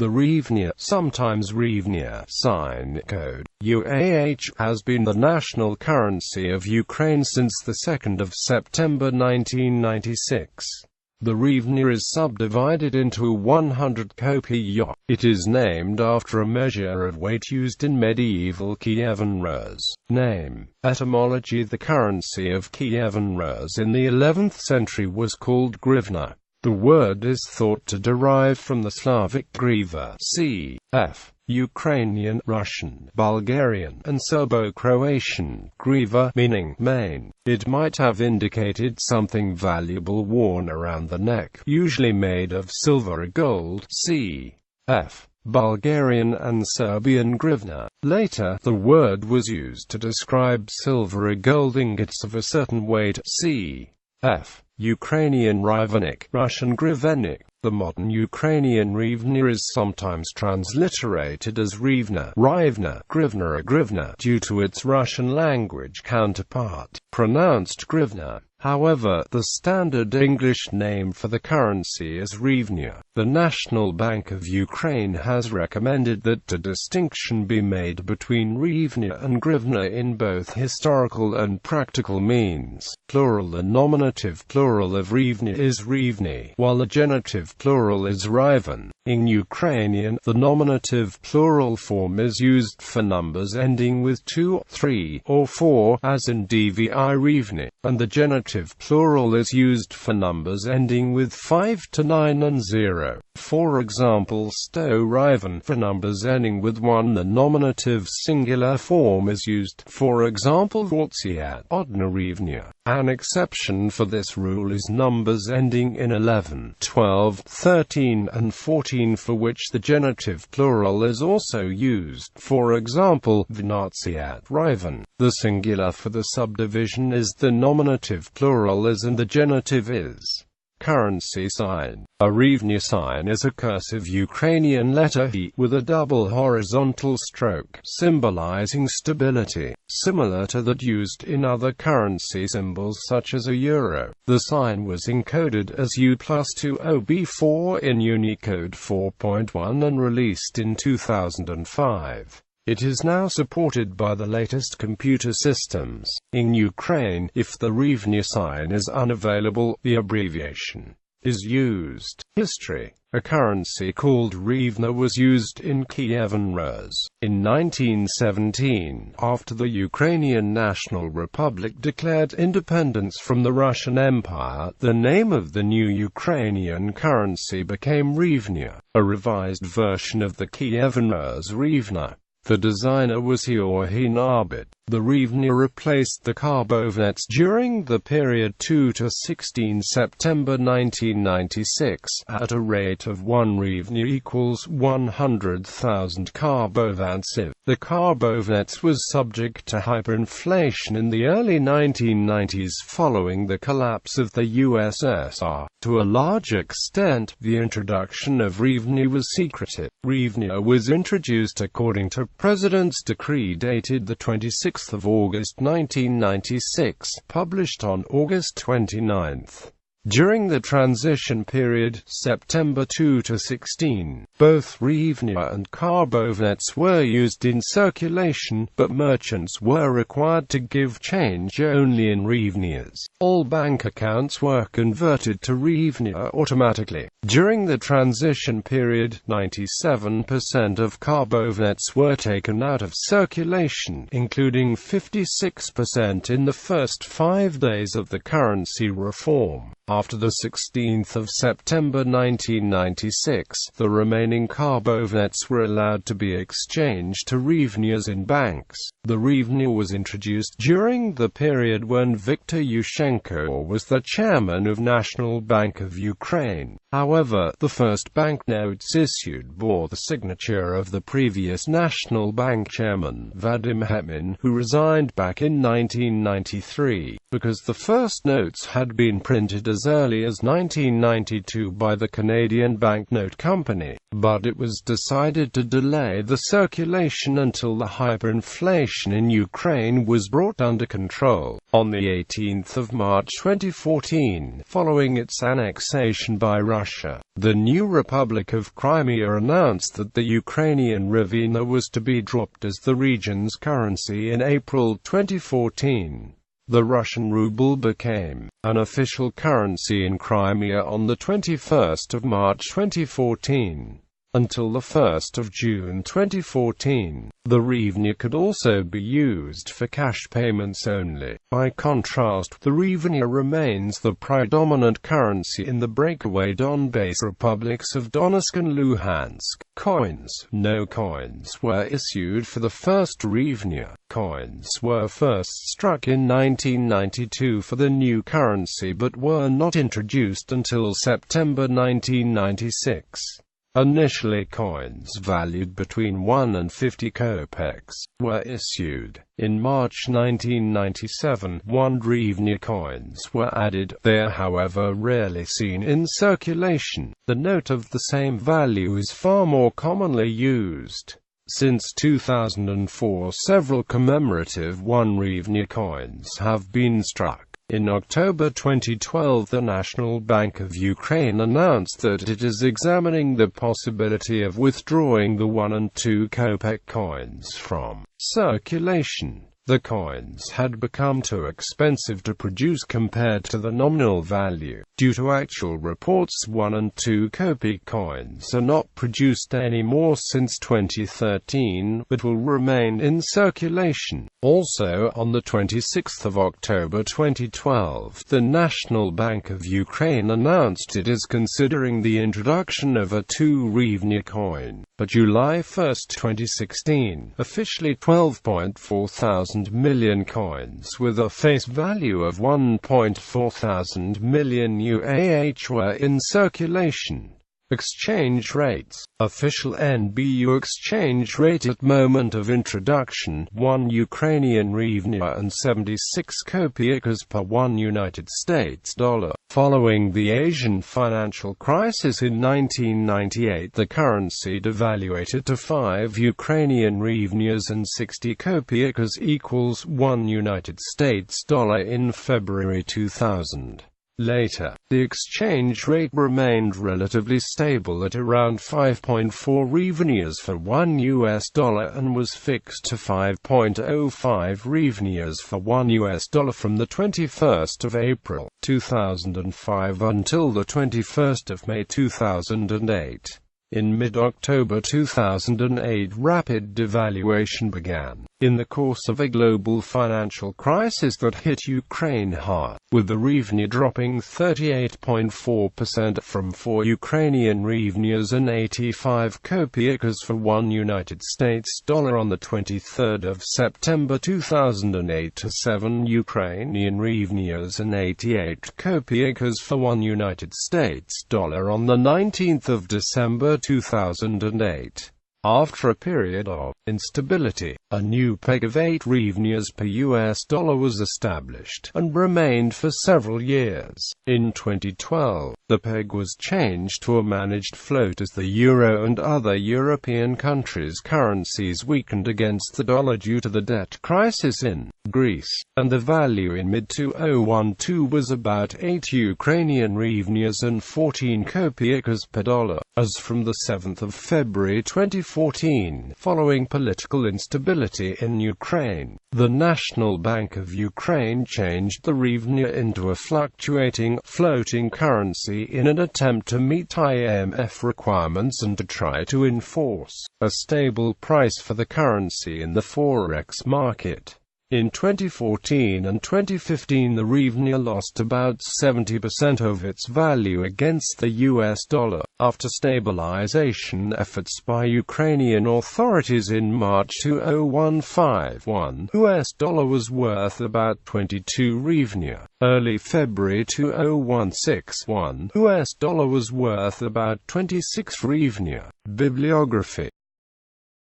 The hryvnia, sometimes hryvnia sign code, UAH, has been the national currency of Ukraine since the 2nd of September 1996. The hryvnia is subdivided into 100 kopiyok. It is named after a measure of weight used in medieval Kievan Rus. Name. Etymology. The currency of Kievan Rus in the 11th century was called hryvnia. The word is thought to derive from the Slavic griva, cf. Ukrainian, Russian, Bulgarian, and Serbo-Croatian, griva, meaning mane. It might have indicated something valuable worn around the neck, usually made of silver or gold, cf. Bulgarian and Serbian hryvnia. Later, the word was used to describe silver or gold ingots of a certain weight, cf. Ukrainian hryvnik, Russian hryvnik. The modern Ukrainian hryvnia is sometimes transliterated as hryvnia, hryvnia, hryvnia or hryvnia, due to its Russian language counterpart, pronounced hryvnia. However, the standard English name for the currency is hryvnia. The National Bank of Ukraine has recommended that a distinction be made between hryvnia and hryvnia in both historical and practical means. Plural. The nominative plural of hryvnia is hryvny, while the genitive plural is hryvan. In Ukrainian, the nominative plural form is used for numbers ending with 2, 3, or 4, as in dvi hryvny, and the genitive plural is used for numbers ending with 5 to 9 and 0. For example, sto hryvan for numbers ending with 1. The nominative singular form is used, for example, hryvnya, odna hryvnia. An exception for this rule is numbers ending in 11, 12, 13, and 14, for which the genitive plural is also used, for example, vnatsiat hryvan. The singular for the subdivision is the nominative plural is and the genitive is. Currency sign. A hryvnia sign is a cursive Ukrainian letter I with a double horizontal stroke, symbolizing stability, similar to that used in other currency symbols such as a euro. The sign was encoded as U+20B4 in Unicode 4.1 and released in 2005. It is now supported by the latest computer systems. In Ukraine, if the hryvnia sign is unavailable, the abbreviation is used. History. A currency called hryvnia was used in Kievan Rus. In 1917, after the Ukrainian National Republic declared independence from the Russian Empire, the name of the new Ukrainian currency became hryvnia, a revised version of the Kievan Rus hryvnia. The designer was hryvnia. The hryvnia replaced the karbovnets during the period 2 to 16 September 1996, at a rate of 1 hryvnia equals 100,000 karbovnets. The karbovnets was subject to hyperinflation in the early 1990s following the collapse of the USSR. To a large extent, the introduction of hryvnia was secretive. Hryvnia was introduced according to President's decree dated the 26th of August 1996, published on August 29. During the transition period, September 2 to 16, both hryvnia and karbovnets were used in circulation, but merchants were required to give change only in hryvnias. All bank accounts were converted to hryvnia automatically. During the transition period, 97% of karbovnets were taken out of circulation, including 56% in the first 5 days of the currency reform. After the 16th of September 1996, the remaining karbovnets were allowed to be exchanged to hryvnias in banks. The hryvnia was introduced during the period when Viktor Yushchenko was the chairman of National Bank of Ukraine. However, the first banknotes issued bore the signature of the previous National Bank chairman, Vadim Hetman, who resigned back in 1993, because the first notes had been printed as as early as 1992 by the Canadian Banknote Company, but it was decided to delay the circulation until the hyperinflation in Ukraine was brought under control. On the 18th of March 2014, following its annexation by Russia, the new Republic of Crimea announced that the Ukrainian hryvnia was to be dropped as the region's currency in April 2014. The Russian ruble became an official currency in Crimea on the 21st of March 2014. Until the 1st of June 2014, the hryvnia could also be used for cash payments only. By contrast, the hryvnia remains the predominant currency in the breakaway Donbas republics of Donetsk and Luhansk. No coins were issued for the first hryvnia. Coins were first struck in 1992 for the new currency but were not introduced until September 1996. Initially, coins valued between 1 and 50 kopecks were issued. In March 1997, 1 hryvnia coins were added. They are, however, rarely seen in circulation. The note of the same value is far more commonly used. Since 2004, several commemorative 1 hryvnia coins have been struck. In October 2012, the National Bank of Ukraine announced that it is examining the possibility of withdrawing the 1 and 2 kopek coins from circulation. The coins had become too expensive to produce compared to the nominal value. Due to actual reports, 1 and 2 kopek coins are not produced anymore since 2013, but will remain in circulation. Also, on the 26th of October 2012, the National Bank of Ukraine announced it is considering the introduction of a 2 hryvnia coin. By July 1, 2016, officially 12.4 thousand million coins with a face value of 1.4 thousand million UAH were in circulation. Exchange rates. Official NBU exchange rate at moment of introduction: 1 Ukrainian hryvnia and 76 kopiykas per 1 United States dollar. Following the Asian financial crisis in 1998, the currency devaluated to 5 Ukrainian hryvnias and 60 kopiykas equals 1 United States dollar in February 2000. Later, the exchange rate remained relatively stable at around 5.4 hryvnias for 1 US dollar and was fixed to 5.05 hryvnias for 1 US dollar from the 21st of April 2005 until the 21st of May 2008. In mid-October 2008, rapid devaluation began, in the course of a global financial crisis that hit Ukraine hard, with the hryvnia dropping 38.4% from 4 Ukrainian hryvnias and 85 kopiykas for 1 United States dollar on the 23rd of September 2008 to 7 Ukrainian hryvnias and 88 kopiykas for 1 United States dollar on the 19th of December 2008. After a period of instability, a new peg of 8 hryvnias per US dollar was established, and remained for several years. In 2012, the peg was changed to a managed float as the euro and other European countries' currencies weakened against the dollar due to the debt crisis in Greece, and the value in mid-2012 was about 8 Ukrainian hryvnias and 14 kopiykas per dollar. As from the 7th of February 2014, following political instability in Ukraine, the National Bank of Ukraine changed the hryvnia into a fluctuating, floating currency in an attempt to meet IMF requirements and to try to enforce a stable price for the currency in the forex market. In 2014 and 2015, the hryvnia lost about 70% of its value against the US dollar. After stabilization efforts by Ukrainian authorities in March 2015, 1 US dollar was worth about 22 hryvnia. Early February 2016, 1 US dollar was worth about 26 hryvnia. Bibliography.